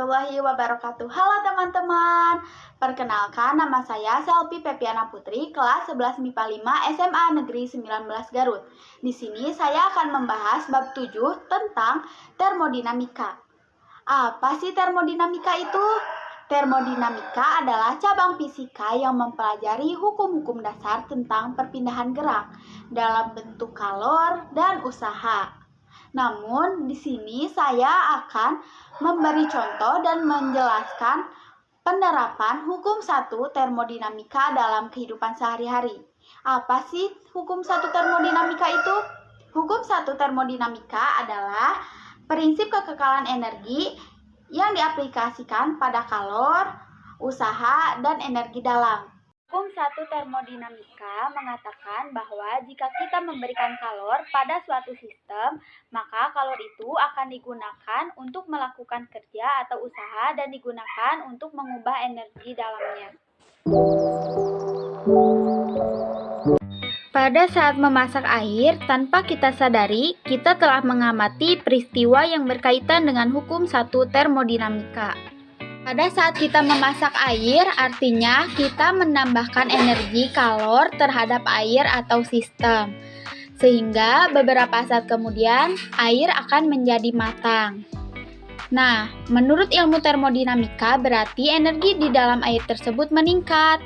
warahmatullahi wabarakatuh. Halo teman-teman. Perkenalkan, nama saya Selvi Pepiana Putri, kelas 11 MIPA 5 SMA Negeri 19 Garut. Di sini saya akan membahas bab 7 tentang termodinamika. Apa sih termodinamika itu? Termodinamika adalah cabang fisika yang mempelajari hukum-hukum dasar tentang perpindahan gerak dalam bentuk kalor dan usaha. Namun, di sini saya akan memberi contoh dan menjelaskan penerapan hukum 1 termodinamika dalam kehidupan sehari-hari. Apa sih hukum 1 termodinamika itu? Hukum 1 termodinamika adalah prinsip kekekalan energi yang diaplikasikan pada kalor, usaha, dan energi dalam. Hukum 1 termodinamika mengatakan bahwa jika kita memberikan kalor pada suatu sistem, maka kalor itu akan digunakan untuk melakukan kerja atau usaha dan digunakan untuk mengubah energi dalamnya. Pada saat memasak air, tanpa kita sadari, kita telah mengamati peristiwa yang berkaitan dengan hukum 1 termodinamika. Pada saat kita memasak air, artinya kita menambahkan energi kalor terhadap air atau sistem. Sehingga beberapa saat kemudian, air akan menjadi matang. Nah, menurut ilmu termodinamika berarti energi di dalam air tersebut meningkat.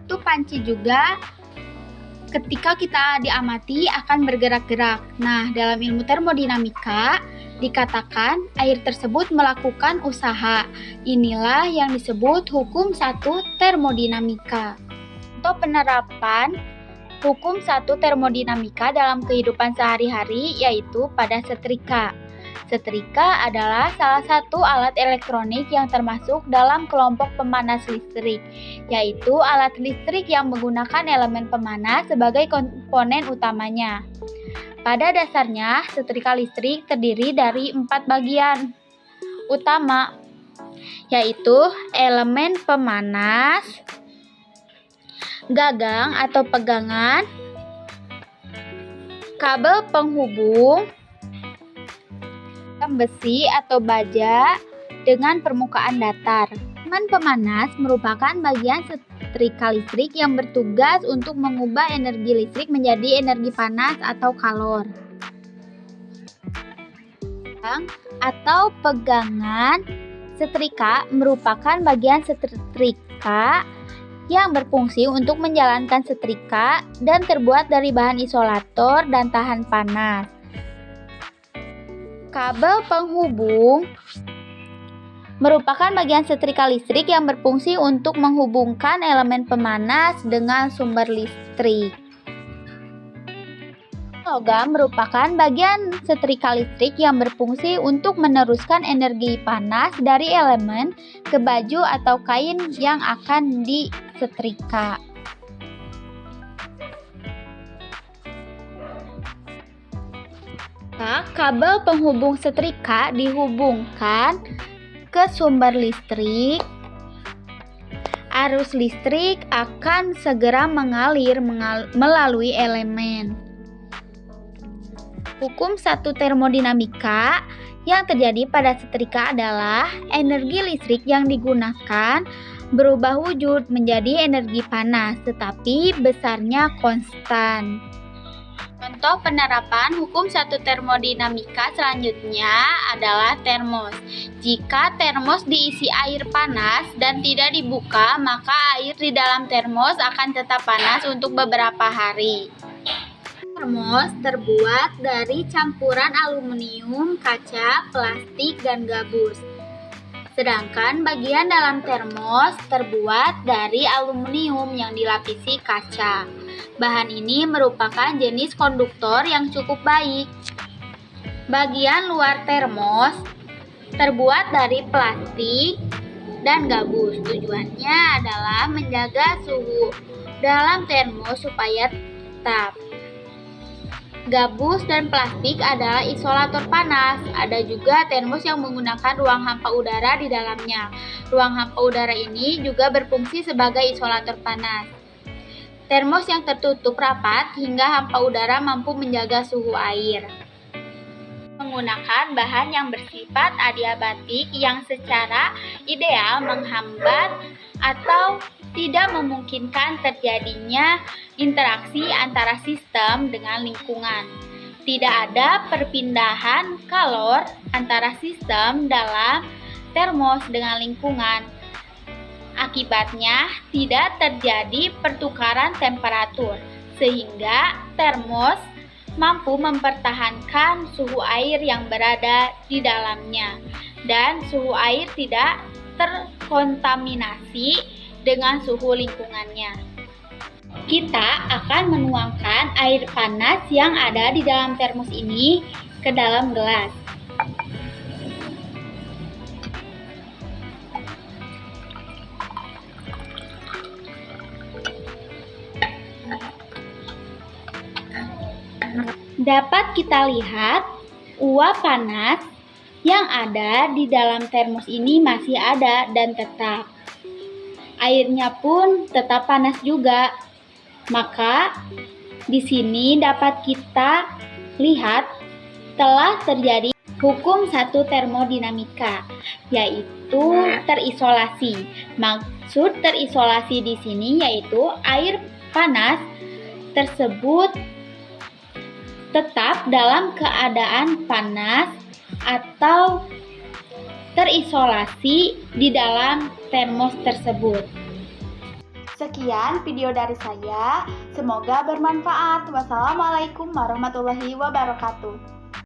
Itu panci juga ketika kita diamati akan bergerak-gerak. Nah, dalam ilmu termodinamika dikatakan air tersebut melakukan usaha. Inilah yang disebut hukum 1 termodinamika. Untuk penerapan hukum 1 termodinamika dalam kehidupan sehari-hari yaitu pada setrika. Setrika adalah salah satu alat elektronik yang termasuk dalam kelompok pemanas listrik, yaitu alat listrik yang menggunakan elemen pemanas sebagai komponen utamanya. Pada dasarnya, setrika listrik terdiri dari 4 bagian utama, yaitu elemen pemanas, gagang atau pegangan, kabel penghubung, besi atau baja dengan permukaan datar. Elemen pemanas merupakan bagian setrika listrik yang bertugas untuk mengubah energi listrik menjadi energi panas atau kalor. Atau pegangan setrika merupakan bagian setrika yang berfungsi untuk menjalankan setrika dan terbuat dari bahan isolator dan tahan panas. Kabel penghubung merupakan bagian setrika listrik yang berfungsi untuk menghubungkan elemen pemanas dengan sumber listrik. Logam merupakan bagian setrika listrik yang berfungsi untuk meneruskan energi panas dari elemen ke baju atau kain yang akan disetrika. Kabel penghubung setrika dihubungkan ke sumber listrik. Arus listrik akan segera mengalir melalui elemen. Hukum 1 termodinamika yang terjadi pada setrika adalah energi listrik yang digunakan berubah wujud menjadi energi panas, tetapi besarnya konstan. Contoh penerapan hukum 1 termodinamika selanjutnya adalah termos. Jika termos diisi air panas dan tidak dibuka, maka air di dalam termos akan tetap panas untuk beberapa hari. Termos terbuat dari campuran aluminium, kaca, plastik, dan gabus. Sedangkan bagian dalam termos terbuat dari aluminium yang dilapisi kaca. Bahan ini merupakan jenis konduktor yang cukup baik. Bagian luar termos terbuat dari plastik dan gabus. Tujuannya adalah menjaga suhu dalam termos supaya tetap. Gabus dan plastik adalah isolator panas. Ada juga termos yang menggunakan ruang hampa udara di dalamnya. Ruang hampa udara ini juga berfungsi sebagai isolator panas. Termos yang tertutup rapat hingga hampa udara mampu menjaga suhu air. menggunakan bahan yang bersifat adiabatik yang secara ideal menghambat atau tidak memungkinkan terjadinya interaksi antara sistem dengan lingkungan. Tidak ada perpindahan kalor antara sistem dalam termos dengan lingkungan. Akibatnya, tidak terjadi pertukaran temperatur, sehingga termos mampu mempertahankan suhu air yang berada di dalamnya, dan suhu air tidak terkontaminasi dengan suhu lingkungannya. Kita akan menuangkan air panas yang ada di dalam termos ini ke dalam gelas. Dapat kita lihat uap panas yang ada di dalam termos ini masih ada dan tetap. Airnya pun tetap panas juga. Maka di sini dapat kita lihat telah terjadi hukum satu termodinamika, yaitu terisolasi. Maksud terisolasi di sini yaitu air panas tersebut tetap dalam keadaan panas atau terisolasi di dalam termos tersebut. Sekian video dari saya, semoga bermanfaat. Wassalamualaikum warahmatullahi wabarakatuh.